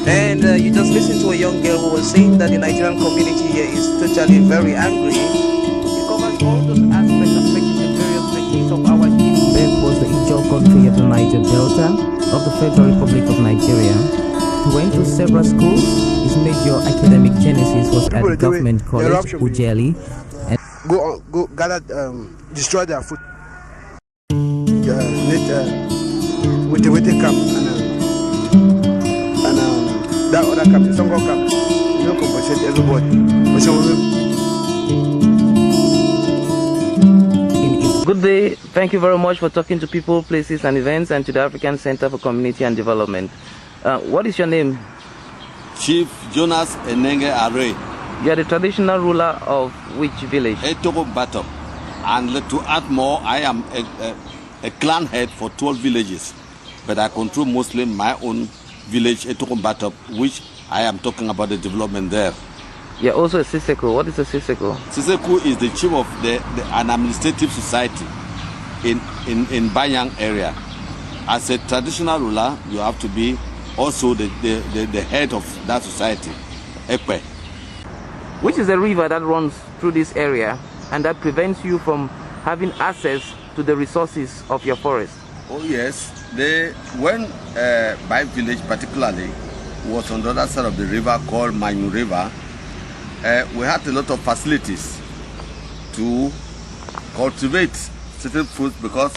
And you just listen to a young girl who was saying that the Nigerian community here is totally very angry. It covers all those aspects affecting the various sections of our people. Beth was the Etoko of the Niger Delta of the Federal Republic of Nigeria. He went to several schools. His major academic genesis was at Government College, Ujeli. And go gather, destroy their food. With the camp and that other camp, the Songo camp, you don't compensate everybody. Good day. Thank you very much for talking to people, places and events, and to the African Center for Community and Development. What is your name? Chief Jonas Enenge Arrey. You are the traditional ruler of which village? Etoko Mbatop. And to add more, I am a clan head for 12 villages. But I control mostly my own village, Etoko Mbatop, which I am talking about the development there. You are also a Seseko. What is a Seseko? Seseko is the chief of an administrative society in Banyang area. As a traditional ruler, you have to be also the head of that society, Ekpe. Which is a river that runs through this area and that prevents you from having access to the resources of your forest? Oh yes, when my village particularly was on the other side of the river called Manyu River, we had a lot of facilities to cultivate certain fruits because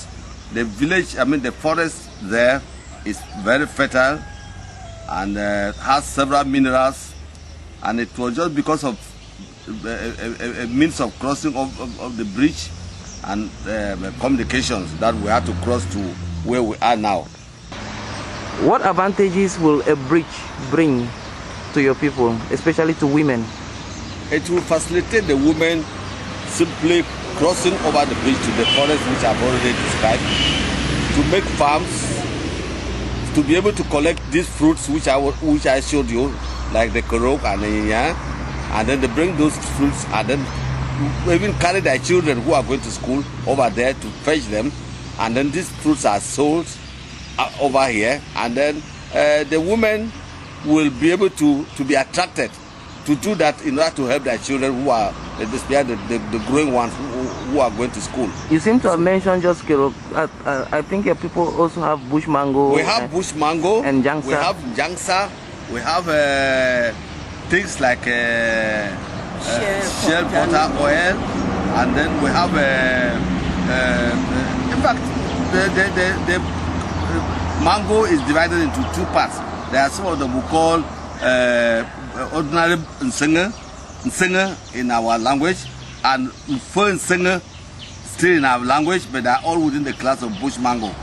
the village, the forest there is very fertile and has several minerals, and it was just because of a means of crossing of the bridge and communications that we had to cross to where we are now. What advantages will a bridge bring to your people, especially to women? It will facilitate the women simply crossing over the bridge to the forest which I've already described, to make farms, to be able to collect these fruits which I showed you, like the Nkockonock and the Yinya, and then they bring those fruits and then even carry their children who are going to school over there to fetch them, and then these fruits are sold over here, and then the women will be able to be attracted to do that in order to help their children who are the growing ones who are going to school. You seem to have mentioned just Nkockonock. I think your people also have bush mango. We have bush mango and jangsa. We have jangsa. We have things like shell butter oil, and then we have in fact the mango is divided into two parts. There are some of them we call ordinary Nsenga in our language, and Mfe Nsenga still in our language, but they are all within the class of bush mango.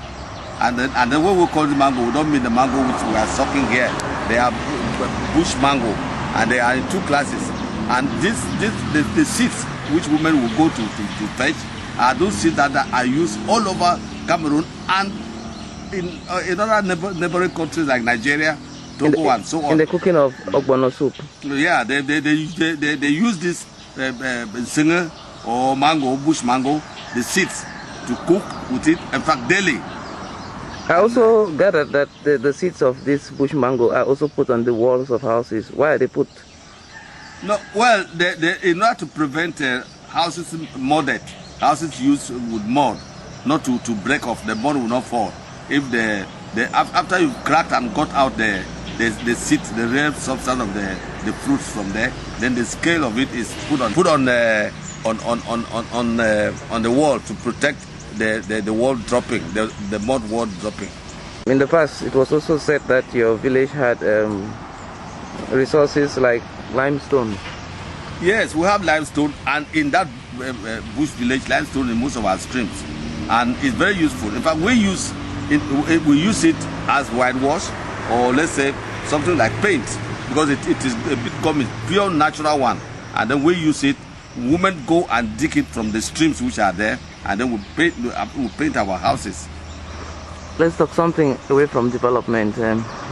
And then what we call the mango, we don't mean the mango which we are sucking here. They are bush mango, and they are in two classes. And the seeds which women will go to fetch are those seeds that are used all over Cameroon and in other neighboring countries like Nigeria, Togo, and so on. In the cooking of ogbono soup. Yeah, they use this singer or mango, bush mango, the seeds to cook with it. In fact, daily. I also gathered that the seeds of this bush mango are also put on the walls of houses. Why are they put? No, well, in order to prevent houses modded, houses used with mud, not to break off, the mud will not fall. If after you've cracked and got out the seeds, the real substance of the fruits from there, then the scale of it is put on the wall to protect the wall dropping, the mud wall dropping. In the past, it was also said that your village had resources like limestone. Yes, we have limestone, and in that bush village, limestone in most of our streams, and it's very useful. In fact, we use it as whitewash, or let's say something like paint, because it is become a pure natural one, and then we use it. Women go and dig it from the streams which are there, and then we paint our houses. Let's talk something away from development.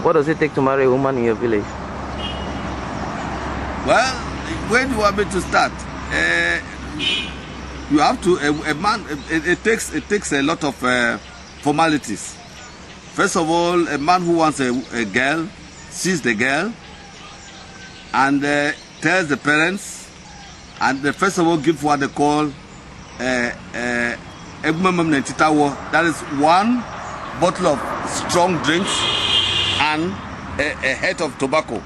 What does it take to marry a woman in your village? Well, where do you want me to start? You have to a man. It takes a lot of formalities. First of all, a man who wants a girl sees the girl and tells the parents, and they first of all give what they call that is 1 bottle of strong drinks and a head of tobacco.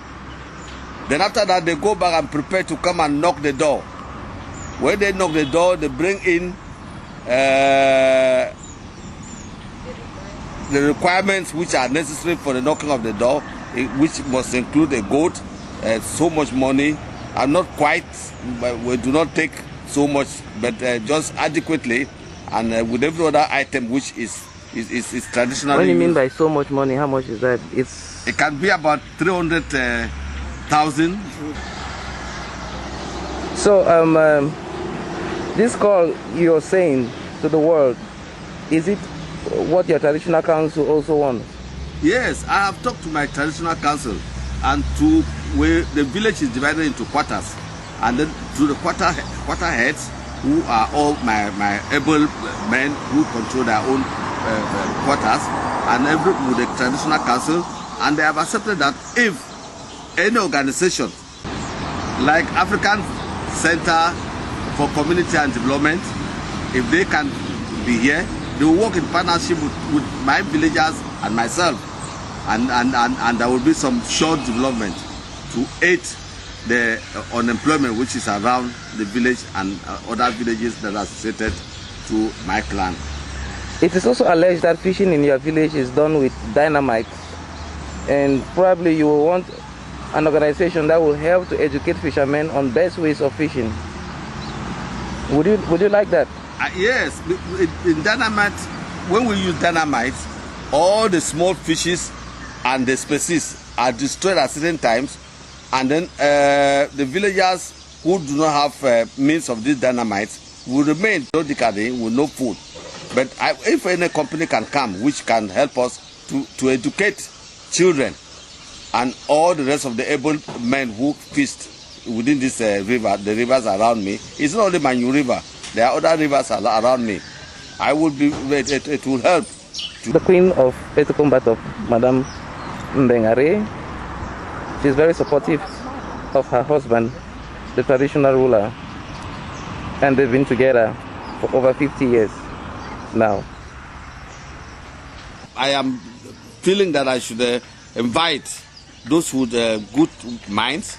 Then after that, they go back and prepare to come and knock the door. When they knock the door, they bring in the requirements which are necessary for the knocking of the door, which must include a goat, so much money, and not quite, we do not take so much, but just adequately, and with every other item which is traditionally. What do you mean by so much money? How much is that? It can be about 300,000. So this call you're saying to the world, is it what your traditional council also wants? Yes, I have talked to my traditional council, and to where the village is divided into quarters, and then to the quarter heads, who are all my able men who control their own quarters, and every with the traditional council, and they have accepted that if any organization like African Center for Community and Development, if they can be here, they will work in partnership with my villagers and myself, and there will be some short development to aid the unemployment which is around the village and other villages that are associated to my clan. It is also alleged that fishing in your village is done with dynamite, and probably you will want an organization that will help to educate fishermen on best ways of fishing. Would you like that? Yes, in dynamite, when we use dynamite, all the small fishes and the species are destroyed at certain times, and then the villagers who do not have means of this dynamite will remain periodically with no food. But if any company can come which can help us to educate children and all the rest of the able men who fished within this river, the rivers around me, it's not only Manyu River, there are other rivers around me. I will be, it will help. The Queen of Etoko Mbatop, Madam Mbongaya Arrey, she's very supportive of her husband, the traditional ruler, and they've been together for over 50 years now. I am feeling that I should invite those with good minds,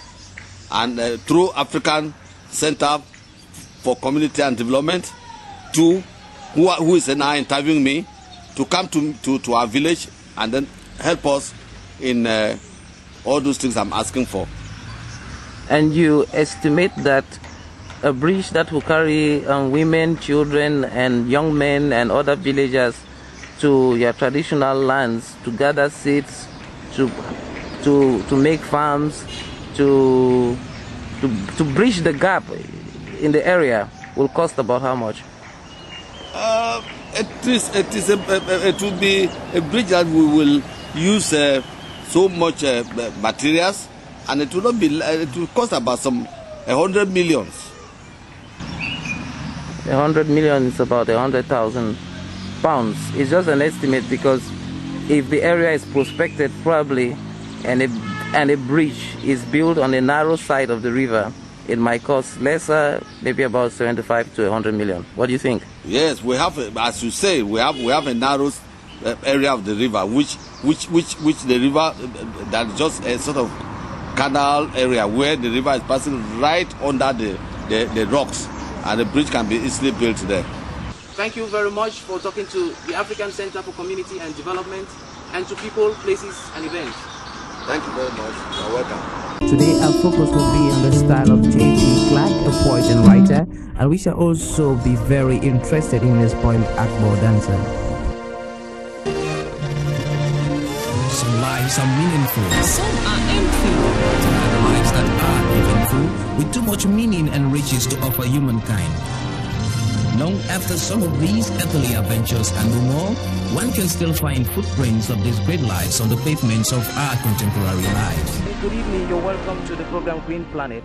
and through African Center for Community and Development, to who is now interviewing me, to come to our village and then help us in all those things I'm asking for. And you estimate that a bridge that will carry women, children, and young men and other villagers to your traditional lands to gather seeds, to make farms, to bridge the gap in the area will cost about how much? It will be a bridge that we will use so much materials, and it will not be. It will cost about 100 million. 100 million is about 100,000 pounds. It's just an estimate, because if the area is prospected probably, and a bridge is built on a narrow side of the river, it might cost lesser, maybe about 75 to 100 million. What do you think? Yes, we have, as you say, we have a narrow area of the river, which the river, that is just a sort of canal area where the river is passing right under the rocks, and the bridge can be easily built there. Thank you very much for talking to the African Center for Community and Development, and to people, places, and events. Thank you very much. You're welcome. Today our focus will be on the style of J.G. Clark, a poet and writer, and we shall also be very interested in his poem Akbo Dancer. Some lives are meaningful, some are empty. Some are lives that are eventful, with too much meaning and riches to offer humankind. Long after some of these earthly adventures and no more, one can still find footprints of these great lives on the pavements of our contemporary lives. Good evening, you're welcome to the program Green Planet.